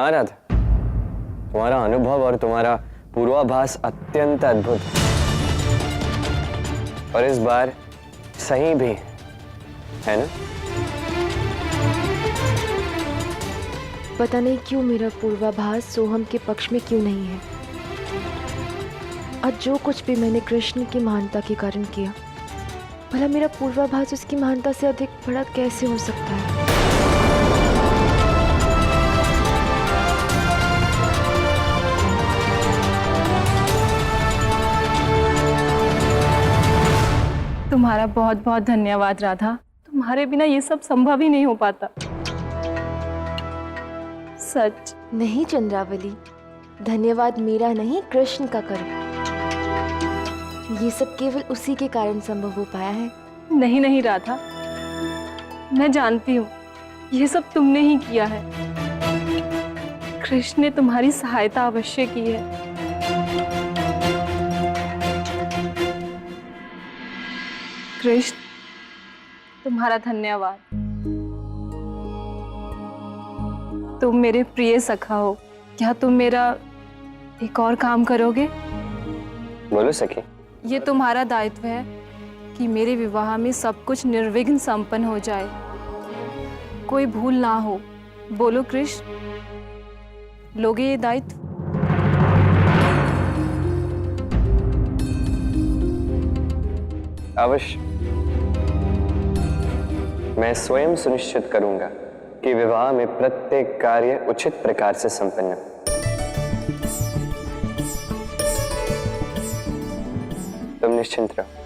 हाँ राधा, तुम्हारा अनुभव और तुम्हारा पूर्वाभास अत्यंत अद्भुत है और इस बार सही भी है ना? पता नहीं क्यों मेरा पूर्वाभास सोहम के पक्ष में क्यों नहीं है। आज जो कुछ भी मैंने कृष्ण की महानता के कारण किया, भला मेरा पूर्वाभास उसकी महानता से अधिक बड़ा कैसे हो सकता है? तुम्हारा बहुत बहुत धन्यवाद राधा। तुम्हारे बिना ये सब संभव ही नहीं हो पाता। सच। नहीं चंद्रावली, धन्यवाद मेरा नहीं कृष्ण का करो। ये सब केवल उसी के कारण संभव हो पाया है। नहीं नहीं राधा, मैं जानती हूँ ये सब तुमने ही किया है। कृष्ण ने तुम्हारी सहायता अवश्य की है। कृष्ण, तुम्हारा धन्यवाद। तुम मेरे प्रिय सखा हो। क्या तुम मेरा एक और काम करोगे? बोलो सखी। ये तुम्हारा दायित्व है कि मेरे विवाह में सब कुछ निर्विघ्न संपन्न हो जाए, कोई भूल ना हो। बोलो कृष्ण, लोगे ये दायित्व? अवश्य। मैं स्वयं सुनिश्चित करूंगा कि विवाह में प्रत्येक कार्य उचित प्रकार से संपन्न हो। तुम निश्चिंत रहो।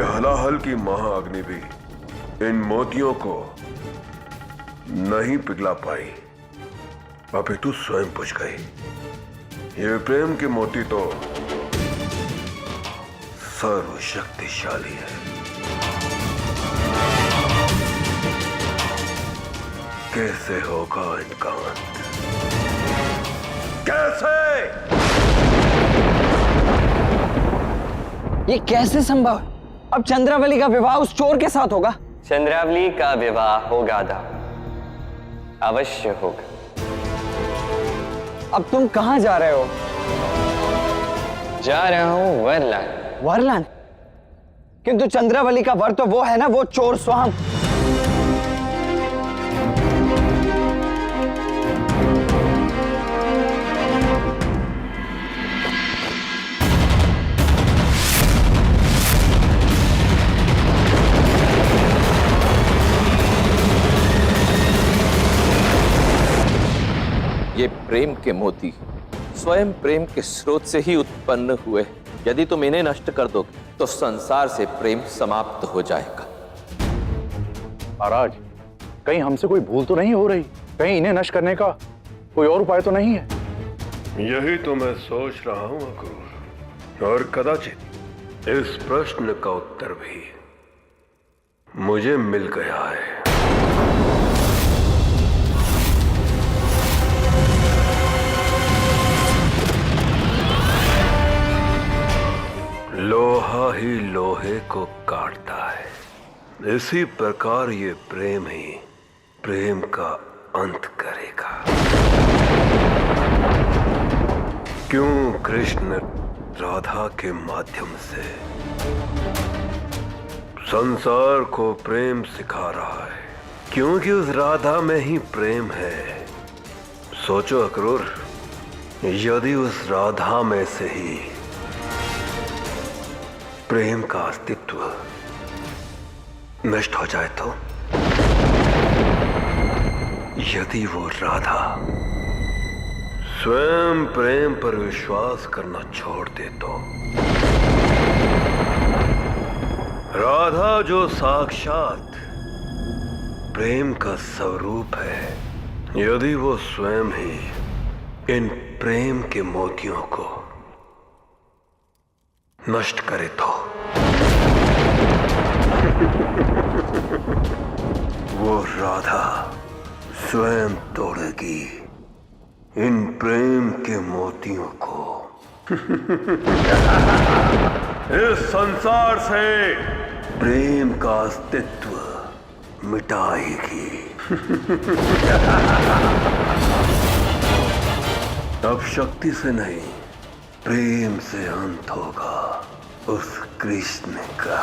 हलाहल की महाअग्नि भी इन मोतियों को नहीं पिघला पाई, अपितु स्वयं बुझ गई। ये प्रेम के मोती तो सर्वशक्तिशाली है। कैसे होगा इनका अंत? कैसे? ये कैसे संभव है? अब चंद्रावली का विवाह उस चोर के साथ होगा? चंद्रावली का विवाह होगा दा, अवश्य होगा। अब तुम कहां जा रहे हो? जा रहा हूं वरलान। वरलान? किंतु चंद्रावली का वर तो वो है ना, वो चोर स्वाम। ये प्रेम के मोती स्वयं प्रेम के स्रोत से ही उत्पन्न हुए। यदि तुम इन्हें नष्ट कर दोगे तो संसार से प्रेम समाप्त हो जाएगा। महाराज, कहीं हमसे कोई भूल तो नहीं हो रही? कहीं इन्हें नष्ट करने का कोई और उपाय तो नहीं है? यही तो मैं सोच रहा हूं अक्रूर, और कदाचित इस प्रश्न का उत्तर भी मुझे मिल गया है। लोहा ही लोहे को काटता है, इसी प्रकार ये प्रेम ही प्रेम का अंत करेगा। क्यों कृष्ण राधा के माध्यम से संसार को प्रेम सिखा रहा है? क्योंकि उस राधा में ही प्रेम है। सोचो अक्रूर, यदि उस राधा में से ही प्रेम का अस्तित्व नष्ट हो जाए तो? यदि वो राधा स्वयं प्रेम पर विश्वास करना छोड़ दे तो? राधा जो साक्षात प्रेम का स्वरूप है। यदि वो स्वयं ही इन प्रेम के मोतियों को नष्ट करे तो वो राधा स्वयं तोड़ेगी इन प्रेम के मोतियों को। इस संसार से प्रेम का अस्तित्व मिटाएगी। अब शक्ति से नहीं, प्रेम से अंत होगा उस कृष्ण का।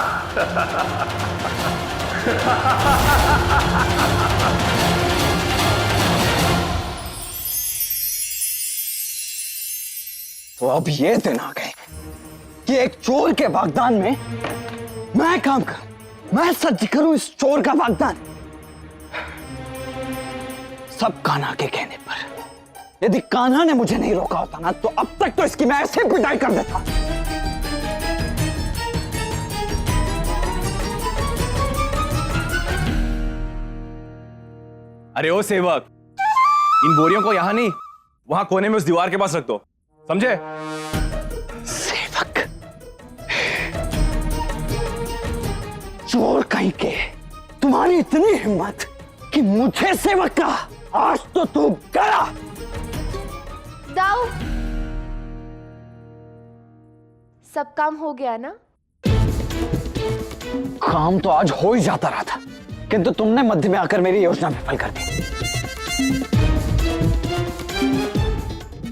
तो अब ये दिन आ गए कि एक चोर के वागदान में मैं काम करूं, मैं सच करूं इस चोर का वागदान। सब कान्हा के कहने पर। यदि कान्हा ने मुझे नहीं रोका होता ना, तो अब तक तो इसकी मैं ऐसे पिटाई कर देता। अरे ओ सेवक, इन बोरियों को यहां नहीं, वहां कोने में उस दीवार के पास रख दो, समझे? सेवक, चोर कहीं के, तुम्हारी इतनी हिम्मत कि मुझे सेवक का, आज तो तू गया। दाऊ, सब काम हो गया ना? काम तो आज हो ही जाता रहा था, किंतु तुमने मध्य में आकर मेरी योजना विफल कर दी।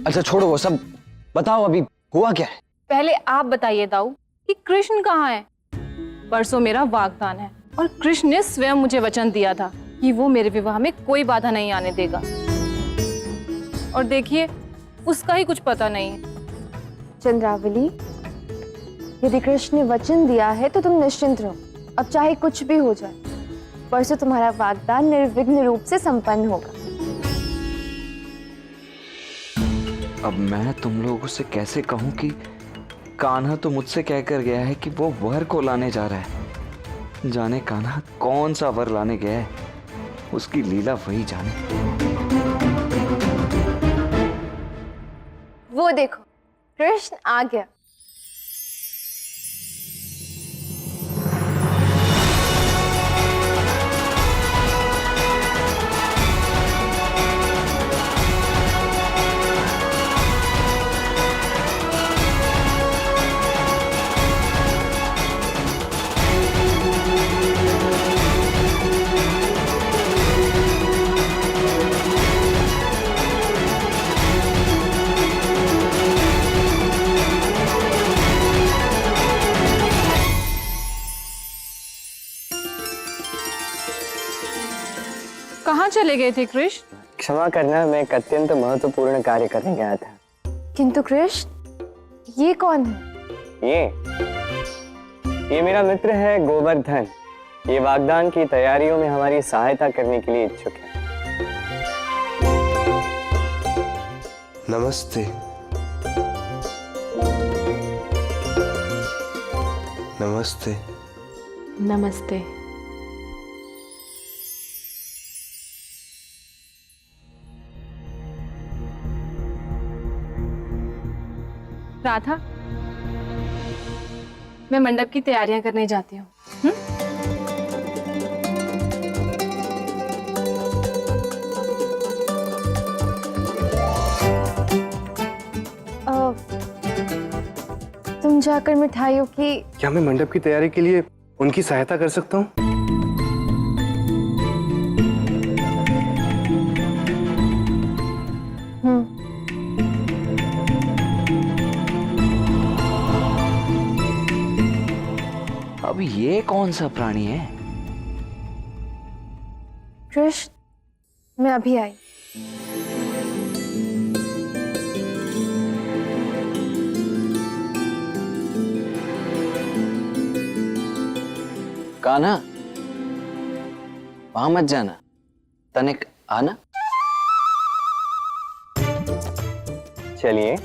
अच्छा छोड़ो वो सब, बताओ अभी हुआ क्या है? पहले आप बताइए दाऊ कि कृष्ण कहाँ है? परसों मेरा वागदान है और कृष्ण ने स्वयं मुझे वचन दिया था कि वो मेरे विवाह में कोई बाधा नहीं आने देगा। और देखिए, उसका ही कुछ पता नहीं है। चंद्रावली, यदि कृष्ण ने वचन दिया है तो तुम निश्चिंत रहो। अब चाहे कुछ भी हो जाए, परसों तुम्हारा वागदान निर्विघ्न रूप से संपन्न होगा। अब मैं तुम लोगों से कैसे कहूं कि कान्हा तो मुझसे कहकर गया है कि वो वर को लाने जा रहा है। जाने कान्हा कौन सा वर लाने गया है, उसकी लीला वही जाने। वो देखो, कृष्ण आ गया। कहाँ चले गए थे कृष्ण? क्षमा करना, मैं एक अत्यंत महत्वपूर्ण कार्य करने गया था। किंतु कृष्ण, ये कौन है? ये मेरा मित्र है गोवर्धन। ये वागदान की तैयारियों में हमारी सहायता करने के लिए इच्छुक है। नमस्ते। नमस्ते। नमस्ते। राधा, मैं मंडप की तैयारियां करने जाती हूँ। तुम जाकर मिठाइयों की। क्या मैं मंडप की तैयारी के लिए उनकी सहायता कर सकता हूँ? अब ये कौन सा प्राणी है? कृष्ण, मैं अभी आई। कान्हा, वहां मत जाना, तनिक आना। चलिए।